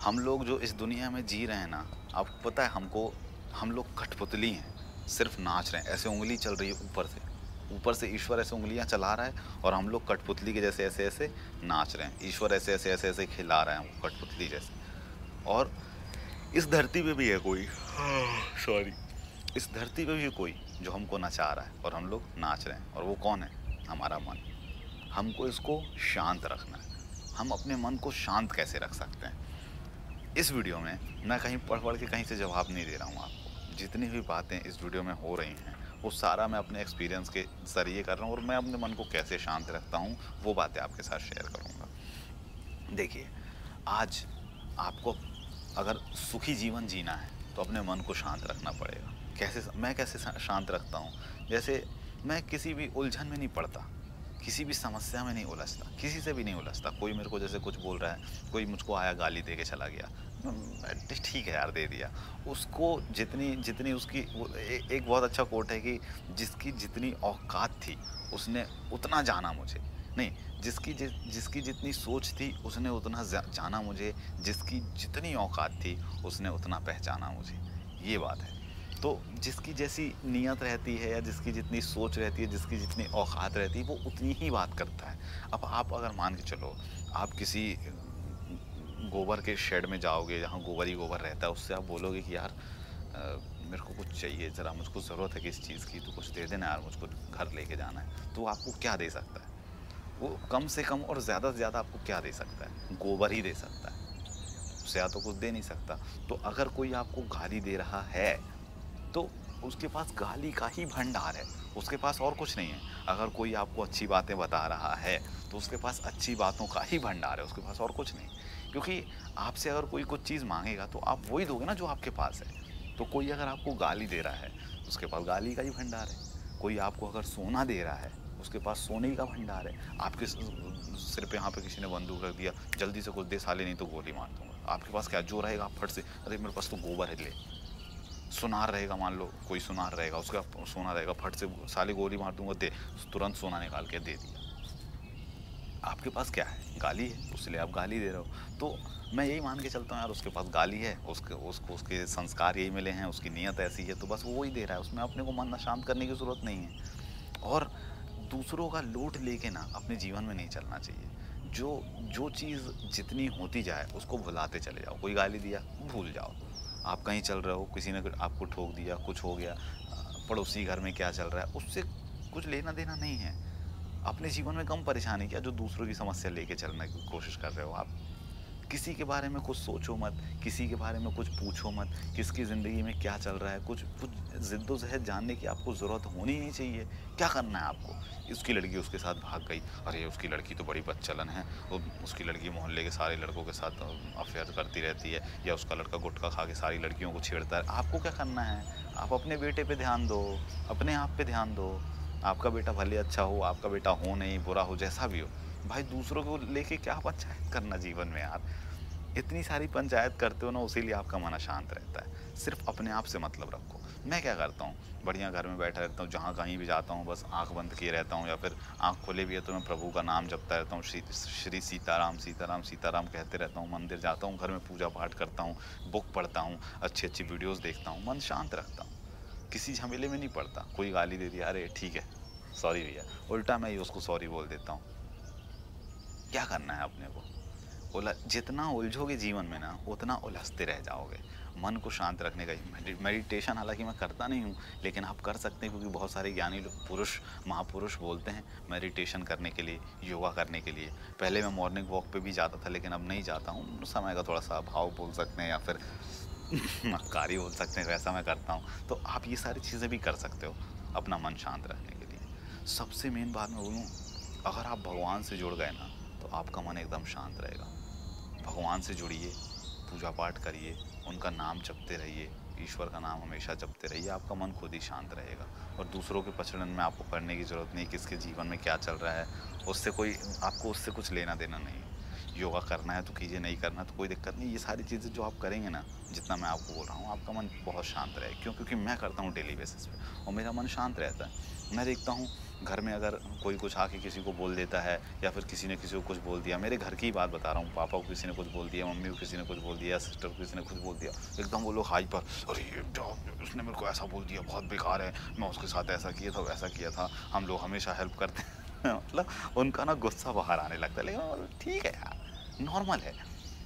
हम लोग जो इस दुनिया में जी रहे हैं ना, आपको पता है हम लोग कठपुतली हैं, सिर्फ नाच रहे हैं। ऐसे उंगली चल रही है ऊपर से ईश्वर ऐसे उंगलियां चला रहा है और हम लोग कठपुतली के जैसे ऐसे ऐसे नाच रहे हैं। ईश्वर ऐसे ऐसे ऐसे ऐसे खिला रहे हैं वो कठपुतली जैसे। और इस धरती पे भी है कोई, सॉरी, इस धरती पे भी कोई जो हमको नचा रहा है और हम लोग नाच रहे हैं। और वो कौन है? हमारा मन। हमको इसको शांत रखना है। हम अपने मन को शांत कैसे रख सकते हैं? इस वीडियो में मैं कहीं पढ़ पढ़ के कहीं से जवाब नहीं दे रहा हूँ आपको। जितनी भी बातें इस वीडियो में हो रही हैं वो सारा मैं अपने एक्सपीरियंस के ज़रिए कर रहा हूँ, और मैं अपने मन को कैसे शांत रखता हूँ वो बातें आपके साथ शेयर करूँगा। देखिए, आज आपको अगर सुखी जीवन जीना है तो अपने मन को शांत रखना पड़ेगा। मैं कैसे शांत रखता हूँ? जैसे मैं किसी भी उलझन में नहीं पड़ता, किसी भी समस्या में नहीं उलझता, किसी से भी नहीं उलझता। कोई मेरे को जैसे कुछ बोल रहा है, कोई मुझको आया गाली दे के चला गया, ठीक है यार, दे दिया। उसको जितनी जितनी उसकी एक बहुत अच्छा कोट है कि जिसकी जितनी औकात थी उसने उतना जाना मुझे। नहीं, जिसकी जितनी सोच थी उसने उतना जाना मुझे, जिसकी जितनी औकात थी उसने उतना पहचाना मुझे। ये बात है। तो जिसकी जैसी नीयत रहती है या जिसकी जितनी सोच रहती है, जिसकी जितनी औकात रहती है, वो उतनी ही बात करता है। अब आप अगर मान के चलो, आप किसी गोबर के शेड में जाओगे जहाँ गोबर ही गोबर रहता है, उससे आप बोलोगे कि यार मेरे को कुछ चाहिए, ज़रा मुझको ज़रूरत है किसी चीज़ की, तो कुछ दे देना यार, मुझको घर लेके जाना है। तो आपको क्या दे सकता है? वो कम से कम और ज़्यादा से ज़्यादा आपको क्या दे सकता है? गोबर ही दे सकता है, उससे ज़्यादा तो कुछ दे नहीं सकता। तो अगर कोई आपको गाली दे रहा है तो उसके पास गाली का ही भंडार है, उसके पास और कुछ नहीं है। अगर कोई आपको अच्छी बातें बता रहा है तो उसके पास अच्छी बातों का ही भंडार है, उसके पास और कुछ नहीं। क्योंकि आपसे अगर कोई कुछ चीज़ मांगेगा तो आप वही दोगे ना जो आपके पास है। तो कोई अगर आपको गाली दे रहा है तो उसके पास गाली का ही भंडार है। कोई आपको अगर सोना दे रहा है उसके पास सोने का भंडार है। आपके सिर पे यहाँ पे किसी ने बंदूक रख दिया, जल्दी से कुछ दे साले नहीं तो गोली मार दूंगा। आपके पास क्या जो रहेगा? आप फट से, अरे मेरे पास तो गोबर है, ले। सुनार रहेगा, मान लो कोई सुनार रहेगा, उसका सोना रहेगा, फट से साले गोली मार दूंगा, दे। तुरंत सोना निकाल के दे दिया। आपके पास क्या है? गाली है, इसलिए आप गाली दे रहे हो। तो मैं यही मान के चलता हूँ यार, उसके पास गाली है, उसके संस्कार यही मिले हैं, उसकी नीयत ऐसी है, तो बस वो वही दे रहा है। उसमें अपने को मन शांत करने की ज़रूरत नहीं है। और दूसरों का लोड लेके ना अपने जीवन में नहीं चलना चाहिए। जो चीज़ जितनी होती जाए उसको भुलाते चले जाओ। कोई गाली दिया, भूल जाओ। आप कहीं चल रहे हो, किसी ने आपको ठोक दिया, कुछ हो गया, पड़ोसी घर में क्या चल रहा है, उससे कुछ लेना देना नहीं है। अपने जीवन में कम परेशानी क्या जो दूसरों की समस्या लेके चलने की कोशिश कर रहे हो आप। किसी के बारे में कुछ सोचो मत, किसी के बारे में कुछ पूछो मत, किसकी ज़िंदगी में क्या चल रहा है। कुछ कुछ ज़िद्दोज़हद जानने की आपको ज़रूरत होनी नहीं चाहिए। क्या करना है आपको? उसकी लड़की उसके साथ भाग गई, अरे उसकी लड़की तो बड़ी बदचलन है, वो उसकी लड़की मोहल्ले के सारे लड़कों के साथ अफेयर करती रहती है, या उसका लड़का गुटखा खा के सारी लड़कियों को छेड़ता है। आपको क्या करना है? आप अपने बेटे पे ध्यान दो, अपने आप पे ध्यान दो। आपका बेटा भले अच्छा हो, आपका बेटा हो नहीं, बुरा हो, जैसा भी हो, भाई दूसरों को लेके क्या पंचायत करना जीवन में यार। इतनी सारी पंचायत करते हो ना, उसीलिए आपका मन अशांत रहता है। सिर्फ अपने आप से मतलब रखो। मैं क्या करता हूँ, बढ़िया घर में बैठा रहता हूँ, जहाँ कहीं भी जाता हूँ बस आंख बंद किए रहता हूँ, या फिर आंख खोले भी है तो मैं प्रभु का नाम जपता रहता हूँ। श्री सीताराम सीताराम सीताराम कहते रहता हूँ। मंदिर जाता हूँ, घर में पूजा पाठ करता हूँ, बुक पढ़ता हूँ, अच्छी अच्छी वीडियोज़ देखता हूँ, मन शांत रखता हूँ। किसी झमेले में नहीं पड़ता। कोई गाली दे दिया, अरे ठीक है, सॉरी भैया, उल्टा मैं ही उसको सॉरी बोल देता हूँ। क्या करना है अपने को? जितना उलझोगे जीवन में ना उतना उलझते रह जाओगे। मन को शांत रखने का ही मेडिटेशन, हालांकि मैं करता नहीं हूँ, लेकिन आप कर सकते हैं, क्योंकि बहुत सारे ज्ञानी लोग, पुरुष, महापुरुष बोलते हैं मेडिटेशन करने के लिए, योगा करने के लिए। पहले मैं मॉर्निंग वॉक पे भी जाता था, लेकिन अब नहीं जाता हूँ। समय का थोड़ा सा अभाव बोल सकते हैं, या फिर मक्कारी बोल सकते हैं, वैसा मैं करता हूँ। तो आप ये सारी चीज़ें भी कर सकते हो अपना मन शांत रखने के लिए। सबसे मेन बात मैं बोलूँ, अगर आप भगवान से जुड़ गए ना तो आपका मन एकदम शांत रहेगा। भगवान से जुड़िए, पूजा पाठ करिए, उनका नाम जपते रहिए, ईश्वर का नाम हमेशा जपते रहिए, आपका मन खुद ही शांत रहेगा। और दूसरों के पछड़न में आपको पड़ने की ज़रूरत नहीं, किसके जीवन में क्या चल रहा है, उससे कोई, आपको उससे कुछ लेना देना नहीं है। योगा करना है तो कीजिए, नहीं करना है तो कोई दिक्कत नहीं। ये सारी चीज़ें जो आप करेंगे ना, जितना मैं आपको बोल रहा हूँ, आपका मन बहुत शांत रहेगा। क्यों? क्योंकि मैं करता हूँ डेली बेसिस पे और मेरा मन शांत रहता है। मैं देखता हूँ घर में अगर कोई कुछ आके किसी को बोल देता है या फिर किसी ने किसी को कुछ बोल दिया, मेरे घर की ही बात बता रहा हूँ, पापा को किसी ने कुछ बोल दिया, मम्मी को किसी ने कुछ बोल दिया, सिस्टर को किसी ने कुछ बोल दिया, एकदम वो लोग हाइपर, अरे ये उसने मेरे को ऐसा बोल दिया, बहुत बेकार है, मैं उसके साथ ऐसा किया था वैसा किया था, हम लोग हमेशा हेल्प करते हैं मतलब उनका ना गुस्सा बाहर आने लगता है। लेकिन ठीक है यार, नॉर्मल है,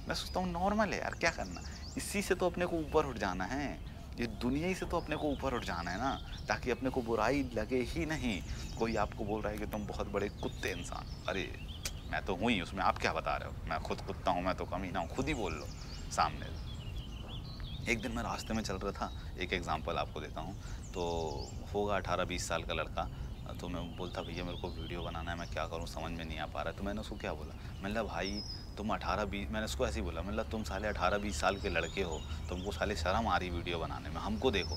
मैं सोचता हूँ नॉर्मल है यार, क्या करना, इसी से तो अपने को ऊपर उठ जाना है, ये दुनिया ही से तो अपने को ऊपर उठ जाना है ना, ताकि अपने को बुराई लगे ही नहीं। कोई आपको बोल रहा है कि तुम बहुत बड़े कुत्ते इंसान, अरे मैं तो हूँ ही, उसमें आप क्या बता रहे हो, मैं खुद कुत्ता हूँ, मैं तो कमीना हूँ, खुद ही बोल लो सामने। एक दिन मैं रास्ते में चल रहा था, एक एग्जांपल आपको देता हूँ, तो होगा 18-20 साल का लड़का, तो मैं बोलता भैया मेरे को वीडियो बनाना है, मैं क्या करूँ समझ में नहीं आ पा रहा है। तो मैंने उसको क्या बोला, मैंने बोला भाई तुम 18-20, मैंने उसको ऐसे ही बोला, मैंने बोला तुम साले 18-20 साल के लड़के हो, तुमको साले शर्म आ रही वीडियो बनाने में, हमको देखो,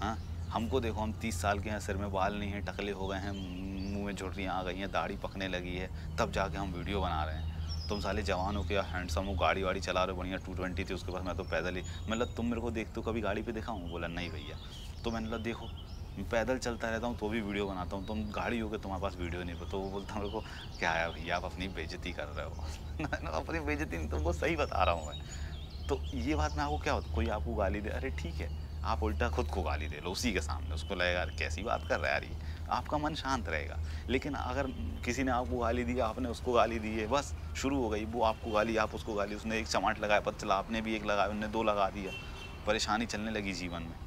हाँ हमको देखो, हम 30 साल के हैं, सिर में बाल नहीं है, टकले हो गए हैं, मुँह में झुर्रियाँ आ गई हैं, दाढ़ी पकने लगी है, तब जाके हम वीडियो बना रहे हैं। तुम साले जवान हो क्या, हैंडसम हो, गाड़ी वाड़ी चला रहे हो बढ़िया, 220 थी उसके पास, मैं तो पैदल ही, मतलब तुम मेरे को देखते हो कभी गाड़ी पे देखा हूँ, बोला नहीं भैया। तो मैंने बोला देखो मैं पैदल चलता रहता हूँ तो भी वीडियो बनाता हूँ, तुम गाड़ी हो के तुम्हारे पास वीडियो नहीं। तो वो बोलता मेरे को क्या है भैया आप अपनी बेइज्जती कर रहे हो मैंने कहा, अपनी बेइज्जती नहीं, तुमको सही बता रहा हूँ मैं। तो ये बात में आपको क्या होता, कोई आपको गाली दे, अरे ठीक है, आप उल्टा खुद को गाली दे लो उसी के सामने, उसको लगेगा यार कैसी बात कर रहा है यार ये, आपका मन शांत रहेगा। लेकिन अगर किसी ने आपको गाली दी, आपने उसको गाली दी है, बस शुरू हो गई, वो आपको गाली आप उसको गाली, उसने एक चमाट लगाया पता चला आपने भी एक लगाया, उनने 2 लगा दिया, परेशानी चलने लगी जीवन में।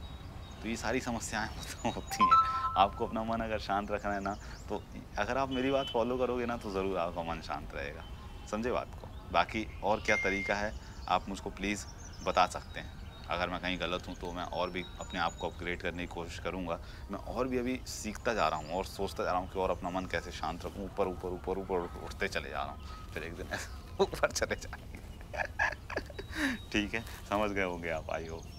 तो ये सारी समस्याएं होती हैं। आपको अपना मन अगर शांत रखना है ना, तो अगर आप मेरी बात फॉलो करोगे ना तो ज़रूर आपका मन शांत रहेगा, समझे बात को। बाकी और क्या तरीका है आप मुझको प्लीज़ बता सकते हैं, अगर मैं कहीं गलत हूँ तो मैं और भी अपने आप को अपग्रेड करने की कोशिश करूँगा। मैं और भी अभी सीखता जा रहा हूँ और सोचता जा रहा हूँ कि और अपना मन कैसे शांत रखूँ, ऊपर ऊपर ऊपर ऊपर उठते चले जा रहा हूँ, फिर एक दिन ऐसे ऊपर चले जाएंगे ठीक है, समझ गए होंगे आप, आई होप।